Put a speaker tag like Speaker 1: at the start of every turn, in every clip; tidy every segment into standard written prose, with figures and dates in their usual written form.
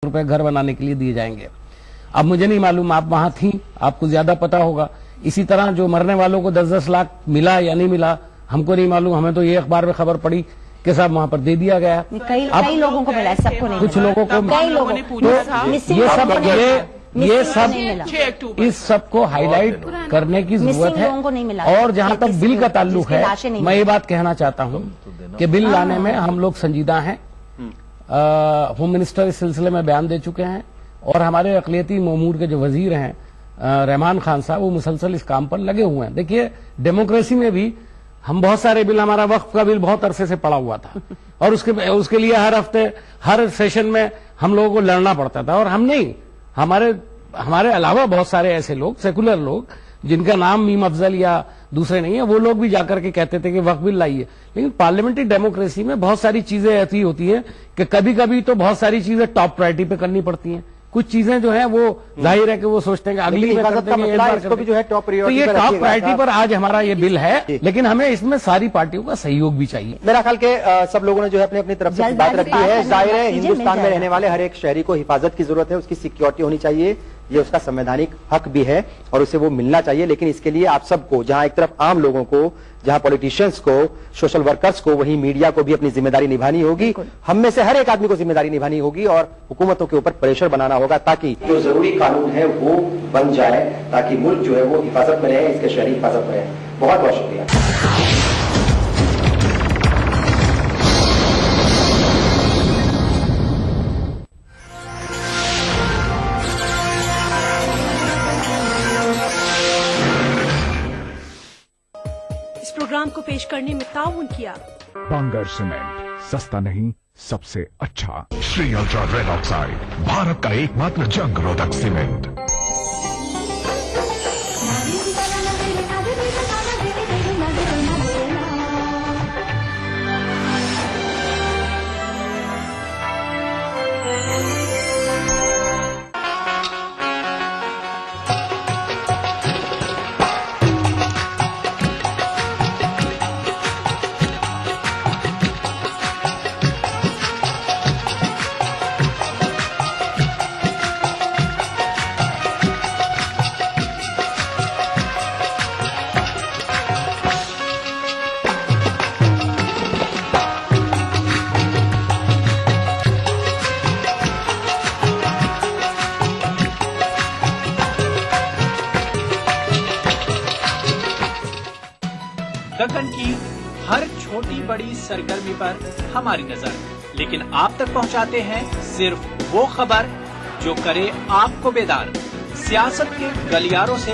Speaker 1: रुपए घर बनाने के लिए दिए जाएंगे। अब मुझे नहीं मालूम, आप वहां थी, आपको ज्यादा पता होगा। इसी तरह जो मरने वालों को 10-10 लाख मिला या नहीं मिला हमको नहीं मालूम, हमें तो ये अखबार में खबर पड़ी कि साहब वहां पर दे दिया गया।
Speaker 2: कई लोगों को मिला, सबको नहीं,
Speaker 1: कुछ लोगों को,
Speaker 2: कई लोगों ने
Speaker 1: ये सब इस सब को हाईलाइट करने की जरूरत है। और जहां तक बिल का ताल्लुक है, मैं ये बात कहना चाहता हूं कि बिल लाने में हम लोग संजीदा हैं। होम मिनिस्टर इस सिलसिले में बयान दे चुके हैं और हमारे अक़लियती उमूर के जो वजीर हैं रहमान खान साहब, वो मुसलसल इस काम पर लगे हुए हैं। देखिए, डेमोक्रेसी में भी हम बहुत सारे बिल, हमारा वक्फ का बिल बहुत अरसे से पड़ा हुआ था और उसके लिए हर हफ्ते हर सेशन में हम लोगों को लड़ना पड़ता था। और हम नहीं, हमारे अलावा बहुत सारे ऐसे लोग, सेकुलर लोग, जिनका नाम मीम अफजल या दूसरे नहीं है, वो लोग भी जाकर के कहते थे कि वक्फ बिल लाइए। लेकिन पार्लियामेंट्री डेमोक्रेसी में बहुत सारी चीजें ऐसी होती हैं कि कभी कभी तो बहुत सारी चीजें टॉप प्रायोरिटी पे करनी पड़ती हैं। कुछ चीजें जो है वो जाहिर है कि वो सोचते हैं कि अगली में कर देंगे, एक बार कर देंगे। तो ये टॉप प्रायोरिटी पर आज हमारा ये बिल है, लेकिन हमें इसमें सारी पार्टियों का सहयोग भी चाहिए।
Speaker 3: मेरा ख्याल के सब लोगों ने जो है अपनी अपनी तरफ से बात रखी है। जाहिर है हिंदुस्तान में रहने वाले हर एक शहरी को हिफाजत की जरूरत है, उसकी सिक्योरिटी होनी चाहिए, ये उसका संवैधानिक हक भी है और उसे वो मिलना चाहिए। लेकिन इसके लिए आप सबको, जहां एक तरफ आम लोगों को, जहां पॉलिटिशियंस को, सोशल वर्कर्स को, वहीं मीडिया को भी अपनी जिम्मेदारी निभानी होगी। हम में से हर एक आदमी को जिम्मेदारी निभानी होगी और हुकूमतों के ऊपर प्रेशर बनाना होगा ताकि जो जरूरी कानून है वो बन जाए, ताकि मुल्क जो है वो हिफाजत में रहे, इसके शहरी हिफाजत में रहे। बहुत बहुत शुक्रिया।
Speaker 4: प्रोग्राम को पेश करने में ताउन किया
Speaker 5: बांगर सीमेंट, सस्ता नहीं सबसे अच्छा। Shri ultra red oxide, Bharat का एकमात्र जंग रोधक सीमेंट।
Speaker 6: दक्कन की हर छोटी बड़ी सरगर्मी पर हमारी नजर, लेकिन आप तक पहुंचाते हैं सिर्फ वो खबर जो करे आपको बेदार। सियासत के गलियारों से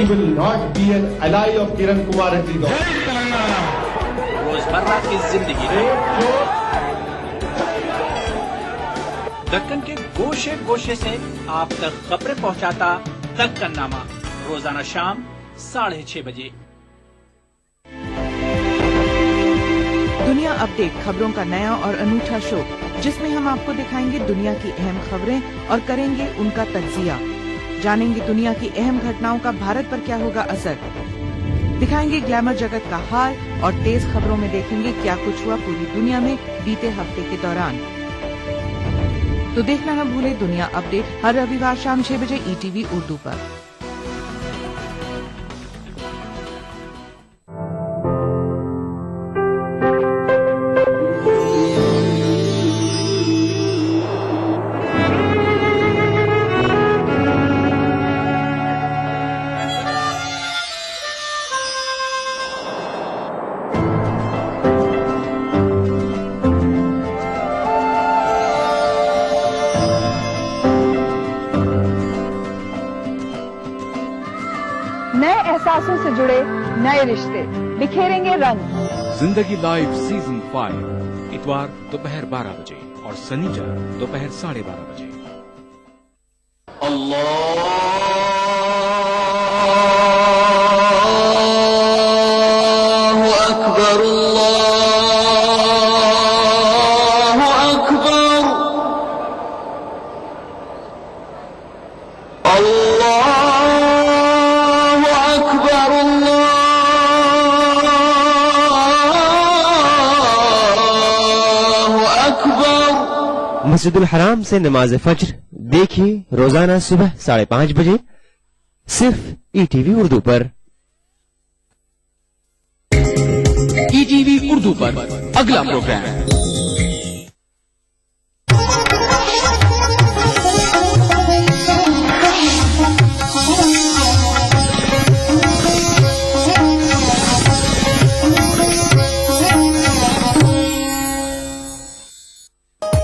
Speaker 6: रोजमर्रा की जिंदगी में दक्कन के गोशे गोशे से आप तक खबरें पहुंचाता दक्कननामा, रोजाना शाम 6:30 बजे।
Speaker 7: दुनिया अपडेट, खबरों का नया और अनूठा शो, जिसमें हम आपको दिखाएंगे दुनिया की अहम खबरें और करेंगे उनका तज्जिया। जानेंगे दुनिया की अहम घटनाओं का भारत पर क्या होगा असर, दिखाएंगे ग्लैमर जगत का हाल और तेज खबरों में देखेंगे क्या कुछ हुआ पूरी दुनिया में बीते हफ्ते के दौरान। तो देखना न भूले दुनिया अपडेट हर रविवार शाम 6 बजे ETV उर्दू पर।
Speaker 8: नए एहसासों से जुड़े नए रिश्ते बिखेरेंगे रंग।
Speaker 9: जिंदगी लाइव सीजन 5 इतवार दोपहर 12 बजे और शनिवार दोपहर 12:30 बजे।
Speaker 10: अल्लाहु अकबर, अल्लाहु अकबर, अल्लाहु अकबर, अल्लाहु अकबर।
Speaker 11: مسجد الحرام سے نماز فجر دیکھیے روزانہ صبح 5:30 بجے صرف ETV اردو پر.
Speaker 9: ETV اردو پر اگلا پروگرام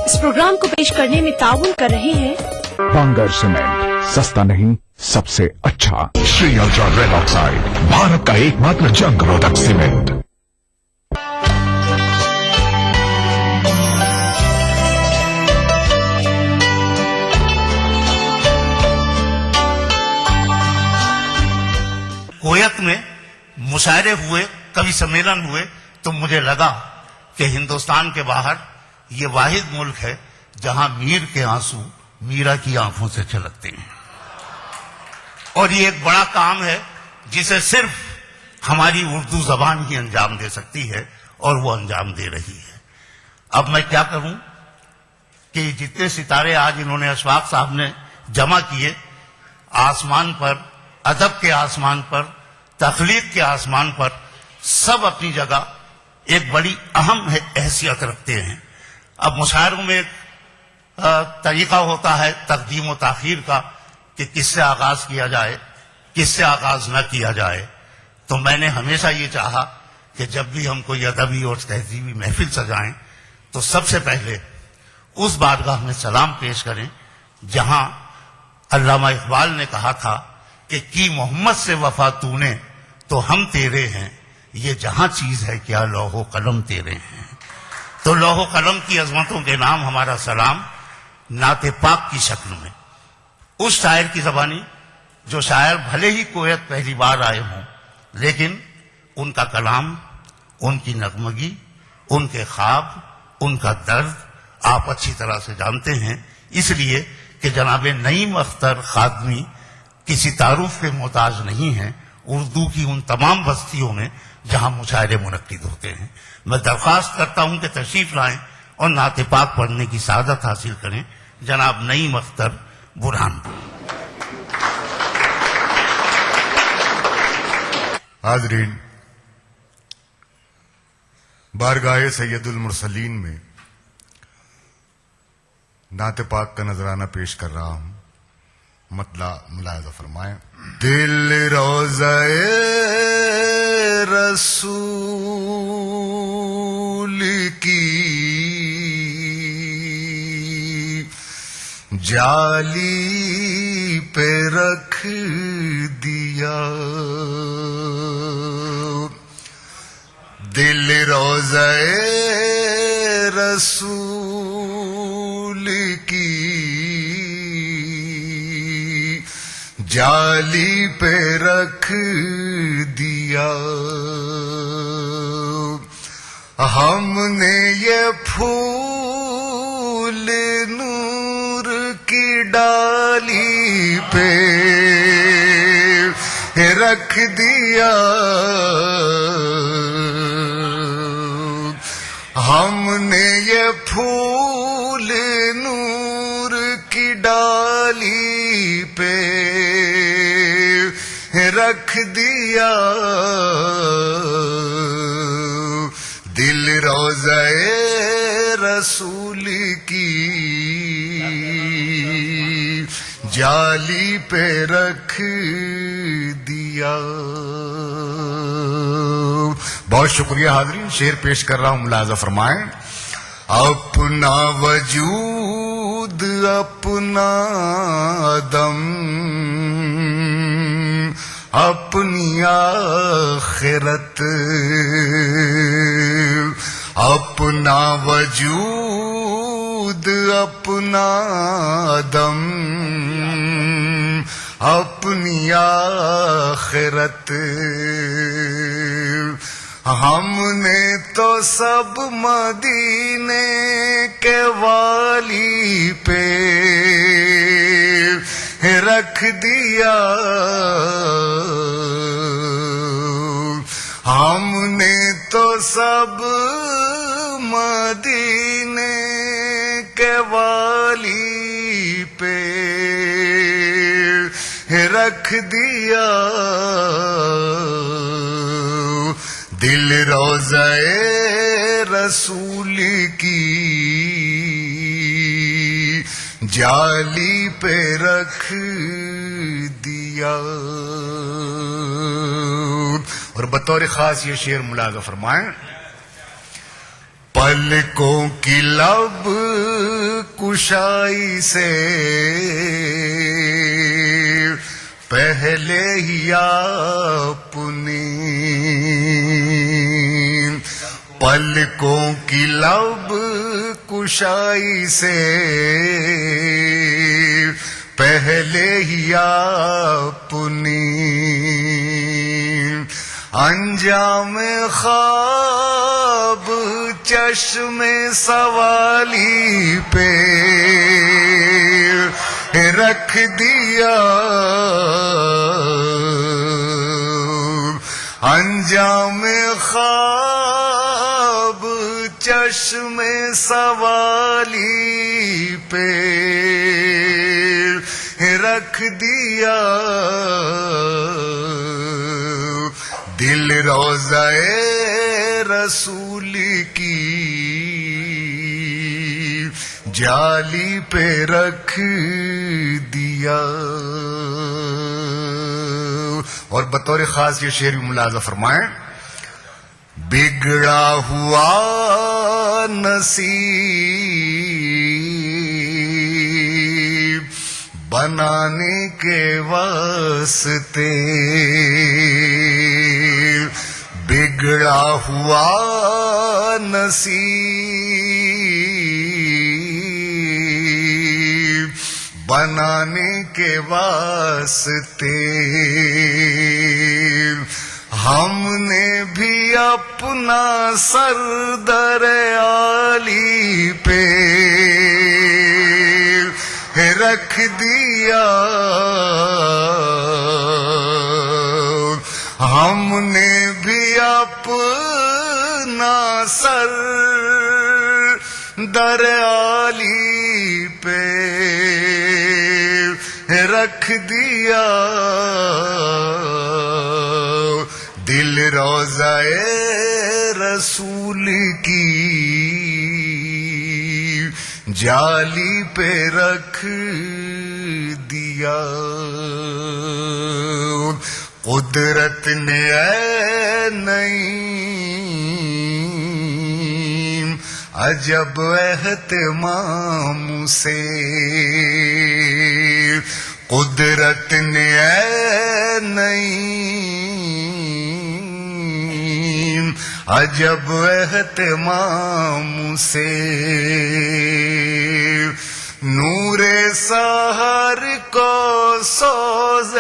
Speaker 4: इस प्रोग्राम को पेश करने में ताउन कर रहे हैं
Speaker 5: बांगर सीमेंट, सस्ता नहीं सबसे अच्छा. Shri ultra red oxide, Bharat का एकमात्र जंग रोधक सीमेंट.
Speaker 12: कुवैत में मुशायरे हुए, कवि सम्मेलन हुए, तो मुझे लगा कि हिंदुस्तान के बाहर ये वाहिद मुल्क है जहां मीर के आंसू मीरा की आंखों से छलकते हैं. और ये एक बड़ा काम है जिसे सिर्फ हमारी उर्दू जबान ही अंजाम दे सकती है, और वो अंजाम दे रही है. अब मैं क्या करूं कि जितने सितारे आज इन्होंने अशफाक साहब ने जमा किए, आसमान पर, अदब के आसमान पर, तख्लीक के आसमान पर, सब अपनी जगह एक बड़ी अहम हैसियत रखते हैं. अब मुशायरों में तरीका होता है तकदीम व ताखीर का कि किससे आगाज किया जाए, किससे आगाज न किया जाए. तो मैंने हमेशा ये चाहा कि जब भी हम कोई अदबी और तहजीबी महफिल सजाएं तो सबसे पहले उस बारगाह में सलाम पेश करें जहां अल्लामा इकबाल ने कहा था कि की मोहम्मद से वफा तूने तो हम तेरे हैं, ये जहां चीज है क्या लौहो कलम तेरे हैं. तो लौहो कलम की अजमतों के नाम हमारा सलाम नाते पाक की शक्ल में उस शायर की जबानी जो शायर भले ही कुवैत पहली बार आए हों, लेकिन उनका कलाम, उनकी नगमगी, उनके ख्वाब, उनका दर्द आप अच्छी तरह से जानते हैं. इसलिए कि जनाब नईम अख्तर खादमी किसी तारुफ के मोहताज नहीं हैं उर्दू की उन तमाम बस्तियों में जहां मुशायरे मुनक्किद होते हैं. मैं दरख्वास्त करता हूं कि तशरीफ लाएं और नाते पाक पढ़ने की सादत हासिल करें. जनाब नईम अख्तर बुरहानपुर.
Speaker 13: हाज़रीन, बारगाहे सैयदुल मुरसलीन में नाते पाक का नजराना पेश कर रहा हूं. मतला मुलाहिज़ा फरमाएं. दिल रोज़े रसूल की जाली पे रख दिया, दिल रोज़े रसूल की जाली पे रख दिया. हमने ये फूल नूर की डाली पे रख दिया, हमने ये फूल नूर की डाली पे रख दिया. दिल रोज़े रसूल की जाली पे रख दिया. बहुत शुक्रिया हाज़रीन. शेर पेश कर रहा हूं, मुलाहिज़ा फरमाएं. अपना वजूद अपना दम अपनी आखिरत, अपना वजूद अपना दम अपनी आखिरत. हमने तो सब मदीने के वाली पे रख दिया, हमने तो सब मदीने کے والی پہ رکھ دیا دل روضہ رسول کی جالی پہ رکھ دیا. اور بطور خاص یہ شعر ملاحظہ فرمائیں. پلکوں کی لب کشائی سے پہلے ہی اپنی پلکوں کی لب کشائی سے پہلے ہی اپنی انجام خواب چشم سوالی پہ رکھ دیا انجام خواب چشم سوالی پہ رکھ دیا دل روضہ رسول کی جالی پہ رکھ دیا. اور بطور خاص یہ شعر بھی ملاحظہ فرمائیں. بگڑا ہوا نصیب بنانے کے واسطے بگڑا ہوا نصیب بنانے کے واسطے ہم نے بھی اپنا سر در عالی پہ رکھ دیا ہم نے بھی اپنا سر در عالی پہ رکھ دیا دل روضہ رسول کی جالی پہ رکھ دیا. قدرت نے اے نعیم عجب اہتمام سے قدرت نے اے نعیم عجب اہتمام سے نور سحر کو سوز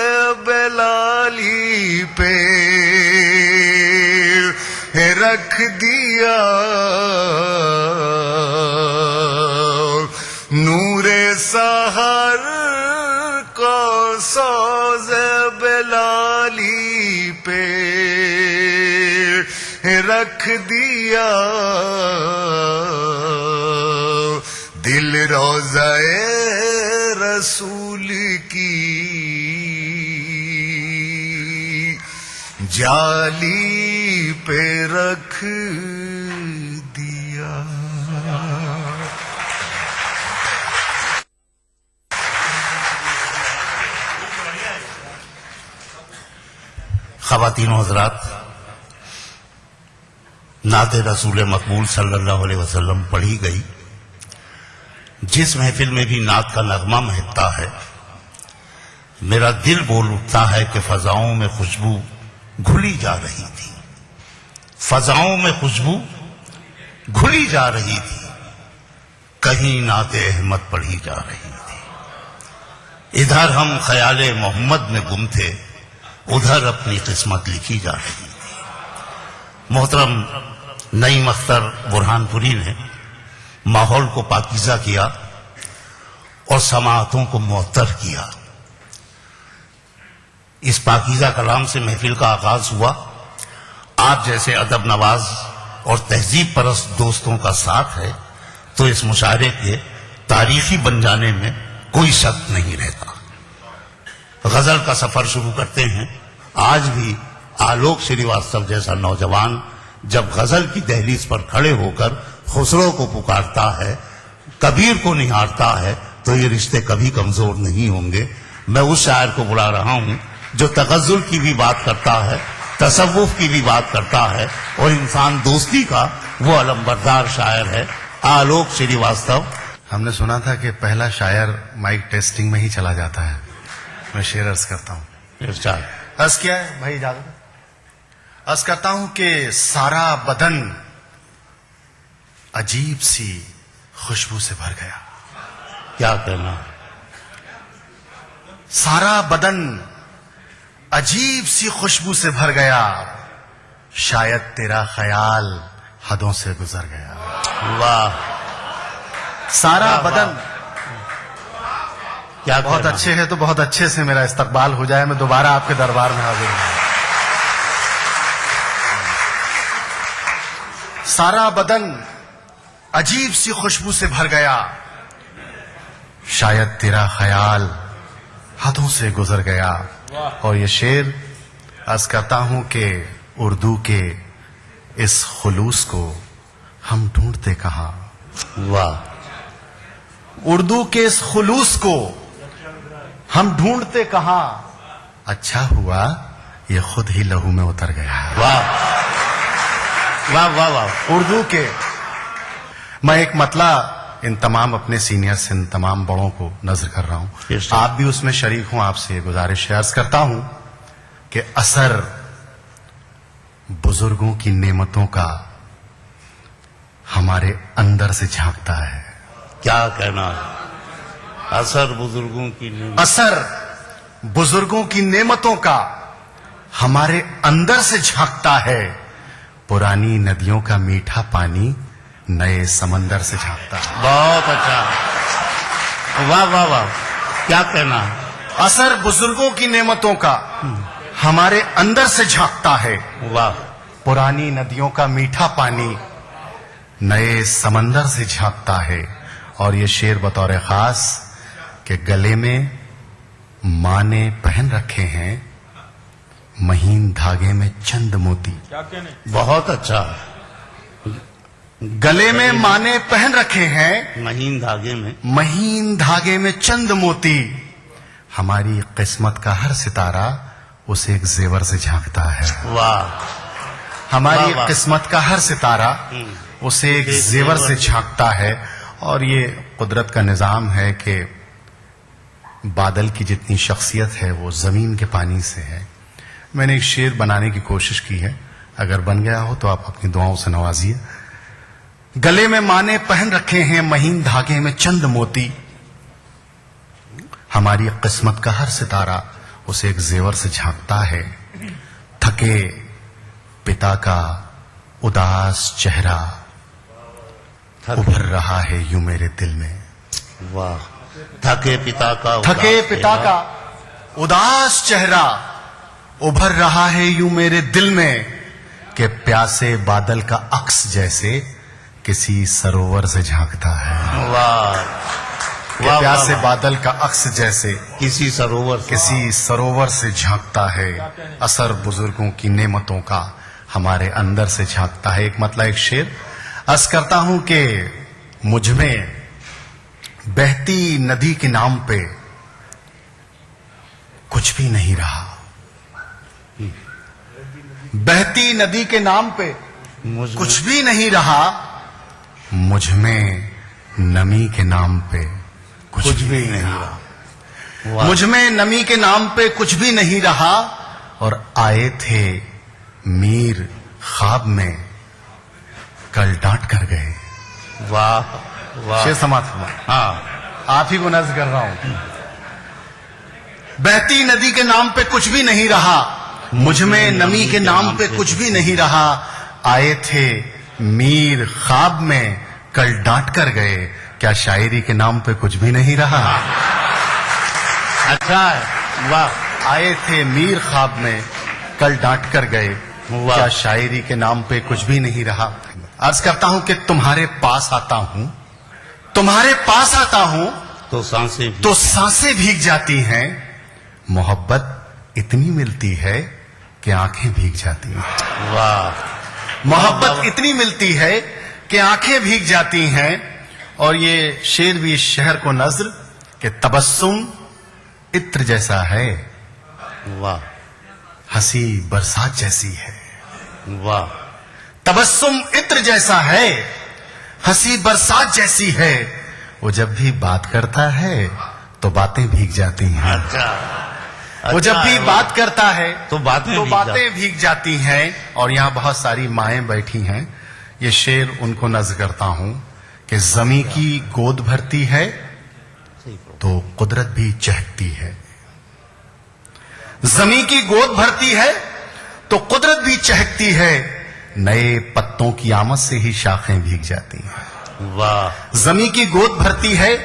Speaker 13: بلالی پہ رکھ دیا نور سحر کو سوز بلالی پہ رکھ دیا دل روضہ رسول کی جالی پہ رکھ دیا.
Speaker 12: خواتین و حضرات، نعت رسول مقبول صلی اللہ علیہ وسلم پڑھی گئی. جس محفل میں بھی نعت کا نغمہ مہکتا ہے میرا دل بول اٹھتا ہے کہ فضاؤں میں خوشبو گھلی جا رہی تھی فضاؤں میں خوشبو گھلی جا رہی تھی کہیں نعت احمد پڑھی جا رہی تھی. ادھر ہم خیال محمد میں گم تھے ادھر اپنی قسمت لکھی جا رہی تھی. محترم نعیم اختر برہان پوری نے ماحول کو پاکیزہ کیا اور سماعتوں کو معطر کیا. اس پاکیزہ کلام سے محفل کا آغاز ہوا. آپ جیسے ادب نواز اور تہذیب پرست دوستوں کا ساتھ ہے تو اس مشاعرے کے تاریخی بن جانے میں کوئی شک نہیں رہتا. غزل کا سفر شروع کرتے ہیں. آج بھی آلوک شریواستو جیسا نوجوان جب غزل کی دہلیز پر کھڑے ہو کر خسرو کو پکارتا ہے, کبیر کو نہارتا ہے, تو یہ رشتے کبھی کمزور نہیں ہوں گے. میں اس شاعر کو بلا رہا ہوں جو تغزل کی بھی بات کرتا ہے, تصوف کی بھی بات کرتا ہے, اور انسان دوستی کا وہ علمبردار شاعر ہے آلوک شریواستو.
Speaker 14: ہم نے سنا تھا کہ پہلا شاعر مائک ٹیسٹنگ میں ہی چلا جاتا ہے. میں شعر عرض کرتا ہوں. عرض کیا ہے بھائی اجازت؟ عرض کرتا ہوں کہ سارا بدن عجیب سی خوشبو سے بھر گیا.
Speaker 12: کیا کہنا؟
Speaker 14: سارا بدن عجیب سی خوشبو سے بھر گیا, شاید تیرا خیال حدوں سے گزر گیا.
Speaker 12: واہ,
Speaker 14: سارا بدن.
Speaker 12: کیا
Speaker 14: بہت اچھے ہے تو بہت اچھے سے میرا استقبال ہو جائے, میں دوبارہ آپ کے دربار میں حاضر ہوں. سارا بدن عجیب سی خوشبو سے بھر گیا, شاید تیرا خیال حدوں سے گزر گیا. اور یہ شعر عرض کرتا ہوں کہ اردو کے اس خلوص کو ہم ڈھونڈتے کہاں.
Speaker 12: واہ,
Speaker 14: اردو کے اس خلوص کو ہم ڈھونڈتے کہاں, اچھا ہوا یہ خود ہی لہو میں اتر گیا.
Speaker 12: واہ واہ واہ واہ.
Speaker 14: اردو کے میں ایک مطلع ان تمام اپنے سینئر سے ان تمام بڑوں کو نظر کر رہا ہوں, آپ بھی اس میں شریک ہوں. آپ سے یہ گزارش عرض کرتا ہوں کہ اثر بزرگوں کی نعمتوں کا ہمارے اندر سے جھانکتا ہے.
Speaker 12: کیا کہنا ہے؟ اثر بزرگوں کی نعمت,
Speaker 14: اثر بزرگوں کی نعمتوں کا ہمارے اندر سے جھانکتا ہے. پرانی ندیوں کا میٹھا پانی نئے سمندر سے جھانکتا ہے.
Speaker 12: بہت اچھا. واہ واہ واہ, کیا کہنا ہے؟
Speaker 14: اثر بزرگوں کی نعمتوں کا ہمارے اندر سے جھانکتا ہے.
Speaker 12: واہ.
Speaker 14: پرانی ندیوں کا میٹھا پانی نئے سمندر سے جھانکتا ہے. اور یہ شعر بطور خاص کہ گلے میں ماں نے پہن رکھے ہیں مہین دھاگے میں چند موتی.
Speaker 12: بہت اچھا.
Speaker 14: گلے میں ماں نے پہن رکھے ہیں
Speaker 12: مہین دھاگے میں,
Speaker 14: مہین دھاگے میں چند موتی. ہماری قسمت کا ہر ستارہ اسے ایک زیور سے جھانکتا ہے.
Speaker 12: واہ.
Speaker 14: ہماری قسمت کا ہر ستارہ اسے ایک زیور سے جھانکتا ہے. اور یہ قدرت کا نظام ہے کہ بادل کی جتنی شخصیت ہے وہ زمین کے پانی سے ہے. میں نے ایک شعر بنانے کی کوشش کی ہے, اگر بن گیا ہو تو آپ اپنی دعاؤں سے نوازیے. گلے میں ماں نے پہن رکھے ہیں مہین دھاگے میں چند موتی. ہماری قسمت کا ہر ستارہ اسے ایک زیور سے جھانکتا ہے. تھکے پتا کا اداس چہرہ ابھر رہا ہے یوں میرے دل میں.
Speaker 12: واہ. تھکے
Speaker 14: پتا کا اداس چہرہ ابھر رہا ہے یوں میرے دل میں کہ پیاسے بادل کا عکس جیسے کسی سروور سے جھانکتا ہے.
Speaker 12: واہ.
Speaker 14: پیاسے بادل کا عکس جیسے
Speaker 12: کسی
Speaker 14: سروور سے جھانکتا ہے. اثر بزرگوں کی نعمتوں کا ہمارے اندر سے جھانکتا ہے. ایک مطلب ایک شعر عرض کرتا ہوں کہ مجھ میں بہتی ندی کے نام پہ کچھ بھی نہیں رہا. بہتی ندی کے نام پہ کچھ بھی نہیں رہا. مجھ میں نمی کے نام پہ کچھ بھی نہیں رہا. مجھ میں نمی کے نام پہ کچھ بھی نہیں رہا. اور آئے تھے میر خواب میں کل ڈانٹ کر گئے.
Speaker 12: واہ واہ.
Speaker 14: شعر سماعت فرما.
Speaker 12: ہاں,
Speaker 14: آپ ہی کو نظر کر رہا ہوں. بہتی ندی کے نام پہ کچھ بھی نہیں رہا. مجھ میں نمی کے نام پہ کچھ بھی نہیں رہا. آئے تھے میر خواب میں کل ڈانٹ کر گئے. کیا شاعری کے نام پہ کچھ بھی نہیں رہا؟
Speaker 12: اچھا ہے. واہ.
Speaker 14: آئے تھے میر خواب میں کل ڈانٹ کر گئے. کیا شاعری کے نام پہ کچھ بھی نہیں رہا. عرض کرتا ہوں کہ تمہارے پاس آتا ہوں तुम्हारे पास आता हूं
Speaker 12: तो
Speaker 14: सांसें भीग जाती हैं, मोहब्बत इतनी मिलती है कि आंखें भीग जाती हैं।
Speaker 12: वाह,
Speaker 14: मोहब्बत इतनी मिलती है कि आंखें भीग जाती हैं। और ये शेर भी इस शहर को नज्र कि तबस्सुम इत्र जैसा है,
Speaker 12: वाह,
Speaker 14: हंसी बरसात जैसी है।
Speaker 12: वाह,
Speaker 14: तबस्सुम इत्र जैसा है, हंसी बरसात जैसी है। वो जब भी बात करता है तो बातें भीग जाती हैं। वो जब भी बात करता है
Speaker 12: तो बातें
Speaker 14: भीग जाती हैं। और यहाँ बहुत सारी माएं बैठी हैं। ये शेर उनको नज़्म करता हूं कि ज़मी की गोद भरती है तो कुदरत भी चहकती है। ज़मी की गोद भरती है तो कुदरत भी चहकती है। नए पत्तों की आमद से ही शाखें भीग जाती हैं।
Speaker 12: वाह,
Speaker 14: ज़मी की गोद भरती है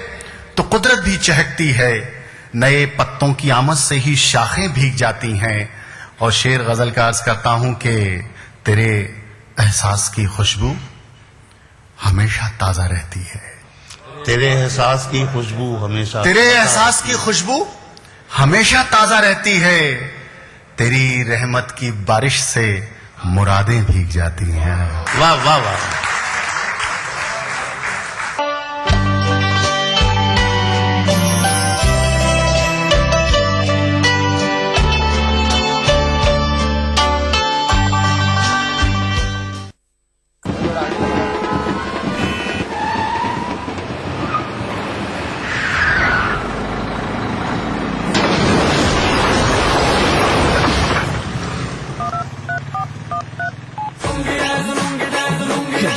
Speaker 14: तो कुदरत भी चहकती है। नए पत्तों की आमद से ही शाखें भीग जाती हैं। और शेर गजल का अर्ज करता हूं कि तेरे एहसास की खुशबू हमेशा ताजा रहती है।
Speaker 12: तेरे एहसास की खुशबू
Speaker 14: हमेशा ताजा रहती है। तेरी रहमत की बारिश से मुरादें भीग जाती हैं।
Speaker 12: वाह वाह वाह।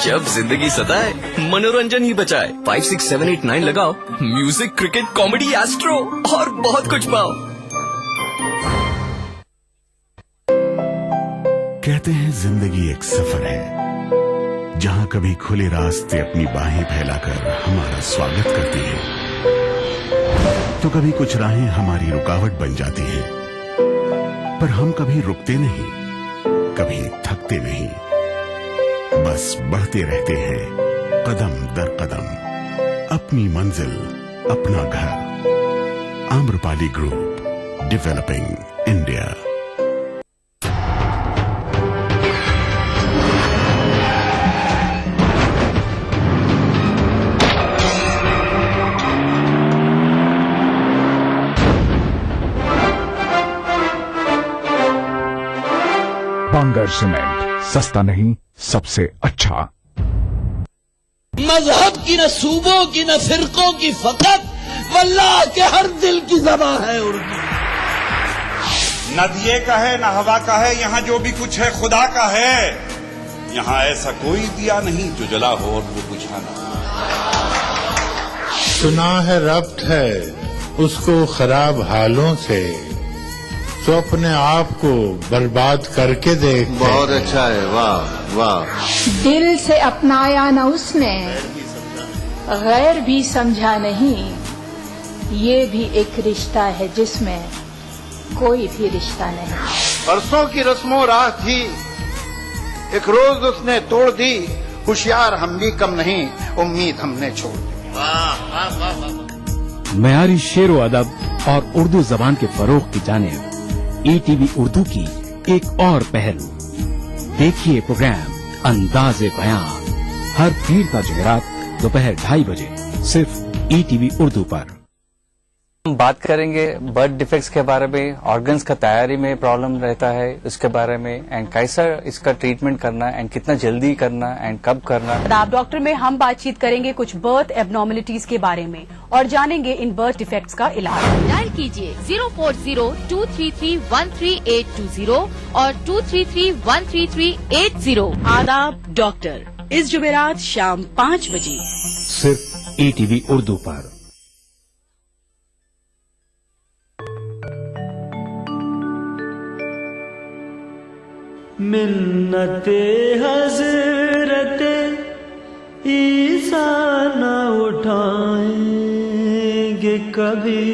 Speaker 15: जब जिंदगी सताए मनोरंजन ही बचाए 5, 6, 7, 8, 9 लगाओ, म्यूजिक, क्रिकेट, कॉमेडी, एस्ट्रो और बहुत कुछ पाओ।
Speaker 5: कहते हैं जिंदगी एक सफर है जहां कभी खुले रास्ते अपनी बाहें फैलाकर हमारा स्वागत करती हैं, तो कभी कुछ राहें हमारी रुकावट बन जाती हैं। पर हम कभी रुकते नहीं, कभी थकते नहीं, बस बढ़ते रहते हैं कदम दर कदम, अपनी मंजिल, अपना घर। Amrapali group, developing India. Bangar cement, सस्ता नहीं सबसे अच्छा।
Speaker 16: मजहब की न सूबों की न फिरकों की फकत वल्लाह के हर दिल की ज़बान है उर्दू।
Speaker 17: न दिए का है न हवा का है, यहाँ जो भी कुछ है खुदा का है। यहाँ ऐसा कोई दिया नहीं जो जला हो और वो बुझा ना।
Speaker 18: सुना है रब्त है उसको खराब हालों से, तो अपने आप को बर्बाद करके देख।
Speaker 10: बहुत अच्छा है, वाह वाह।
Speaker 8: दिल से अपनाया न उसने, गैर भी समझा नहीं। ये भी एक रिश्ता है जिसमें कोई भी रिश्ता नहीं।
Speaker 19: परसों की रस्मों राह थी, एक रोज उसने तोड़ दी। होशियार हम भी कम नहीं, उम्मीद हमने छोड़ दी।
Speaker 9: मयारी शेरो अदब और उर्दू जबान के फरोग की जानिब ETV उर्दू की एक और पहल। देखिए प्रोग्राम अंदाज़े बयां हर पीर का जुमेरात दोपहर 2:30 बजे सिर्फ ETV उर्दू पर।
Speaker 20: हम बात करेंगे बर्थ डिफेक्ट्स के बारे में, ऑर्गन्स का तैयारी में प्रॉब्लम रहता है उसके बारे में, एंड कैसा इसका ट्रीटमेंट करना एंड कितना जल्दी करना एंड कब करना।
Speaker 4: आप डॉक्टर में हम बातचीत करेंगे कुछ बर्थ एबनॉर्मलिटीज के बारे में और जानेंगे इन बर्थ डिफेक्ट्स का इलाज।
Speaker 21: डायल कीजिए 040-233-13820 और 233-13380।
Speaker 4: आदाब डॉक्टर, इस जुमेरात शाम 5 बजे
Speaker 9: सिर्फ ETV उर्दू पर।
Speaker 22: मिन्नते हजरत ईसा न उठाएंगे कभी,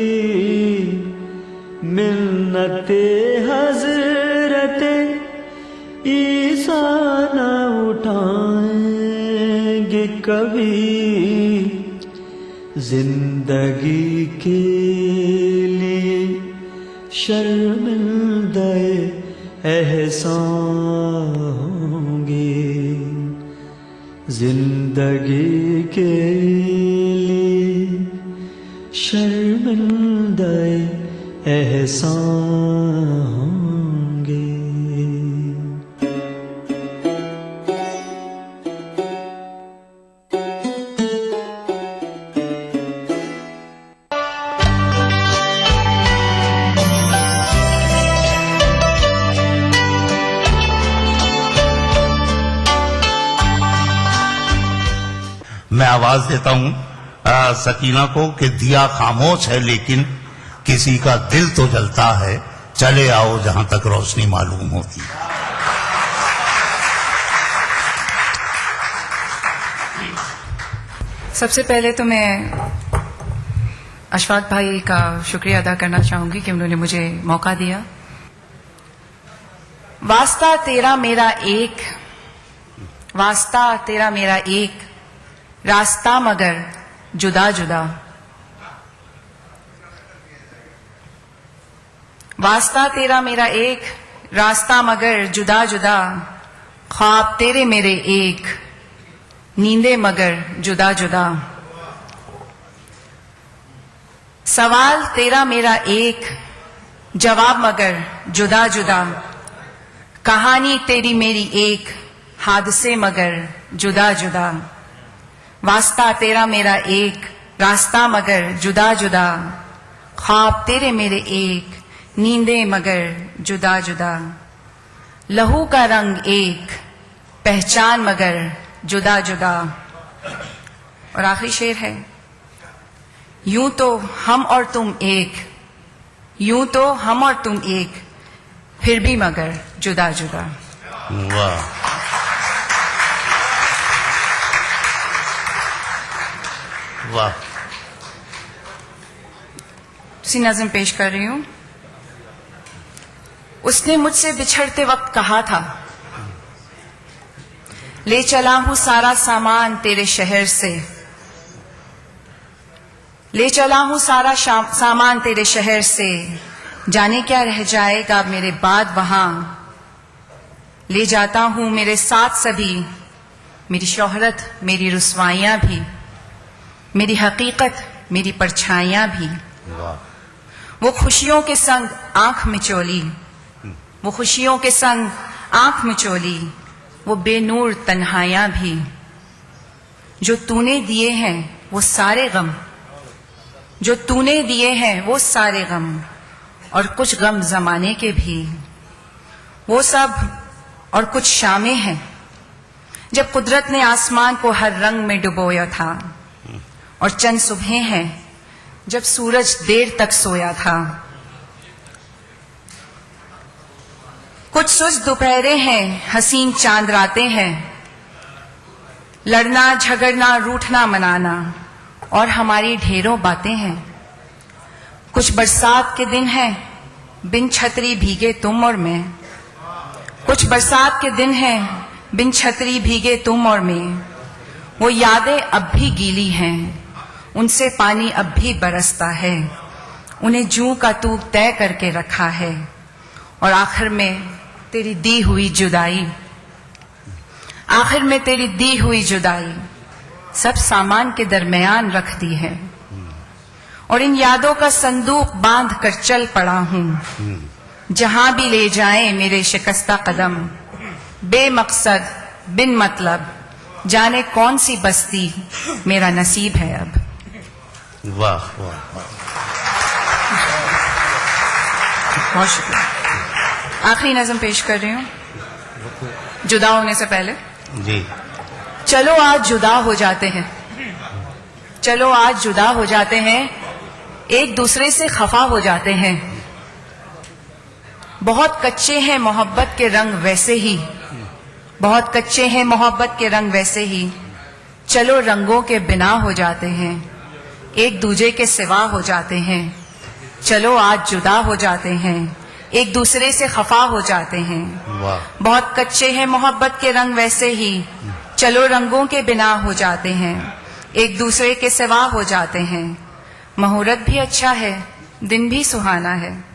Speaker 22: मिन्नते हजरत ईसा न उठाएंगे कभी। जिंदगी के लिए शर्मिंदे एहसान होंगे, जिंदगी के लिए शर्मिंदे एहसान होंगे।
Speaker 12: मैं आवाज देता हूं सकीना को कि दिया खामोश है लेकिन किसी का दिल तो जलता है, चले आओ जहां तक रोशनी मालूम होती है।
Speaker 1: सबसे पहले तो मैं अशफाक भाई का शुक्रिया अदा करना चाहूंगी कि उन्होंने मुझे मौका दिया। वास्ता तेरा मेरा एक, वास्ता तेरा मेरा एक, रास्ता मगर जुदा जुदा। वास्ता तेरा मेरा एक, रास्ता मगर जुदा जुदा, ख्वाब तेरे मेरे एक, नींदे मगर जुदा जुदा। सवाल तेरा मेरा एक, जवाब मगर जुदा जुदा, कहानी तेरी मेरी एक, हादसे मगर जुदा जुदा। वास्ता तेरा मेरा एक, रास्ता मगर जुदा जुदा, ख्वाब तेरे मेरे एक, नींदे मगर जुदा जुदा। लहू का रंग एक, पहचान मगर जुदा जुदा। और आखिरी शेर है, यूं तो हम और तुम एक, यूं तो हम और तुम एक, फिर भी मगर जुदा जुदा।
Speaker 12: वाह, वाह।
Speaker 1: सी नज़म पेश कर रही हूं। उसने मुझसे बिछड़ते वक्त कहा था, ले चला हूं सारा सामान तेरे शहर से, ले चला हूं सारा सामान तेरे शहर से, जाने क्या रह जाएगा मेरे बाद वहां। ले जाता हूं मेरे साथ सभी, मेरी शोहरत मेरी रुसवाइयां भी, मेरी हकीकत मेरी परछाइयां भी। वो खुशियों के संग आंख मिचोली, वो खुशियों के संग आंख मिचोली, वो बेनूर तन्हाइयां भी। जो तूने दिए हैं वो सारे गम, जो तूने दिए हैं वो सारे गम, और कुछ गम जमाने के भी। वो सब और कुछ शामें हैं जब कुदरत ने आसमान को हर रंग में डुबोया था, और चंद सुबहें हैं जब सूरज देर तक सोया था। कुछ सुस्त दोपहरें हैं, हसीन चांद रातें हैं, लड़ना झगड़ना रूठना मनाना, और हमारी ढेरों बातें हैं। कुछ बरसात के दिन हैं, बिन छतरी भीगे तुम और मैं, कुछ बरसात के दिन हैं, बिन छतरी भीगे तुम और मैं। वो यादें अब भी गीली हैं, उनसे पानी अब भी बरसता है, उन्हें जूं का तूक तय करके रखा है। और आखिर में तेरी दी हुई जुदाई, आखिर में तेरी दी हुई जुदाई सब सामान के दरमियान रख दी है। और इन यादों का संदूक बांध कर चल पड़ा हूं, जहां भी ले जाएं मेरे शिकस्ता कदम, बेमकसद बिन मतलब, जाने कौन सी बस्ती मेरा नसीब है अब।
Speaker 12: वाह वाह वाह,
Speaker 1: बहुत शुक्रिया। आखिरी नज़म पेश कर रही हूं जुदा होने से पहले।
Speaker 12: जी।
Speaker 1: चलो आज जुदा हो जाते हैं, चलो आज जुदा हो जाते हैं, एक दूसरे से खफा हो जाते हैं। बहुत कच्चे हैं मोहब्बत के रंग वैसे ही, बहुत कच्चे हैं मोहब्बत के रंग वैसे ही, चलो रंगों के बिना हो जाते हैं, एक दूजे के सिवा हो जाते हैं। चलो आज जुदा हो जाते हैं, एक दूसरे से खफा हो जाते हैं।
Speaker 12: वाह।
Speaker 1: बहुत कच्चे हैं मोहब्बत के रंग वैसे ही, चलो रंगों के बिना हो जाते हैं, एक दूसरे के सिवा हो जाते हैं। मुहूर्त भी अच्छा है, दिन भी सुहाना है।